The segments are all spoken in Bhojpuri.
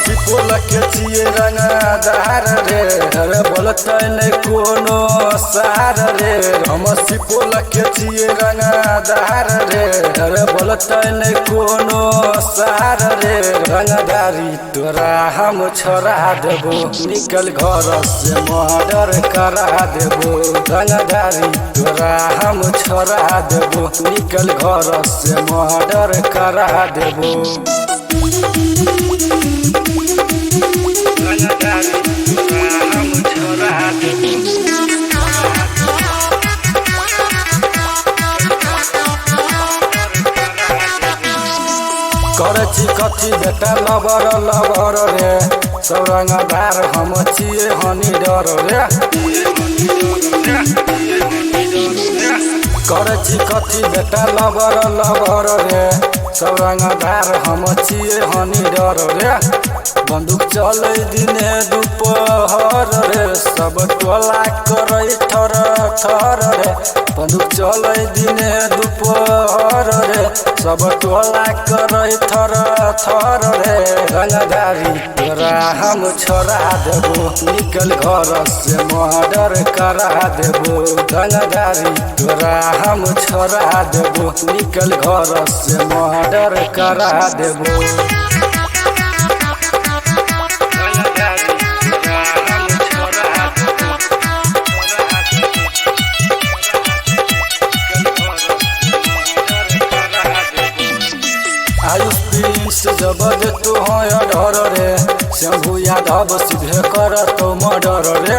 सिपोल के छिए रंगदार रे अरे बोलते नहीं कोनो सार रे हम सिपोल के छिए रंगदार रे अरे बोलते नहीं कोनो सार रे रंगदारी तोरा हम छोड़ा देबो निकल घर से मर्डर करा देबो रंगदारी तोरा हम छोड़ा देबो निकल घर से मर्डर करा देबो करची कथी बेटा लबर रे सब रंगदार हम छिए हनी डर रे करची कथी बेटा लबर रे सब रंगदार हम छिए हनी डर रे बंदूक चले दिने दोपहर रे सब टोला करे थर थर रे बंदूक चले दिने दोपहर रे सब टोला करे थर थर रे रंगदारी तोरा हम छोड़ा देबो निकल घर से मर्डर करा देबो रंगदारी तोरा हम छोड़ा देबो निकल घर से मर्डर करा देबो जब देतो है डर रे शंभू यादव सीधे कर तो मर्डर रे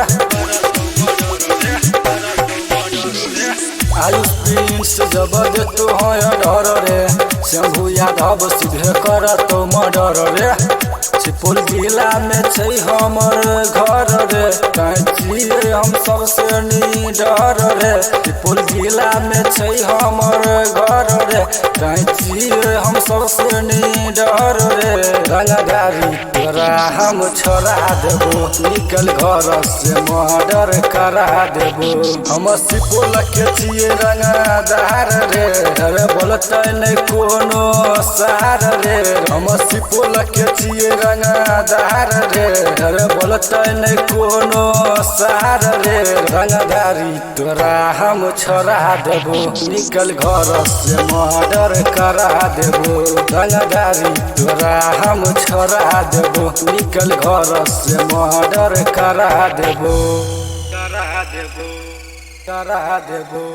आयुष प्रिंस जब देतो है डर रे शंभू यादव सीधे कर तो मर्डर रे सुपौल जिला में छै हमर घर रे कहीं हम सबसे निडर रे सुपौल जिला में छै हमर घर रे कहीं हम सबसे निडर रे रंगदारी तोरा हम छोड़ा देबो निकल घर से मर्डर करा देबो हम सुपौल के छिए रंगदार रे अरे बोलते नहीं कोनो सार रे हम सुपौल के छिए रंगदार रे अरे बोलते नहीं कोनो सार रे रंगदारी तोरा हम छोड़ा देबो निकल घर से मर्डर करा देबो रंगदारी तोरा हम छोड़ा देबो निकल घर से मर्डर करा देबो करा देबो करा देबो।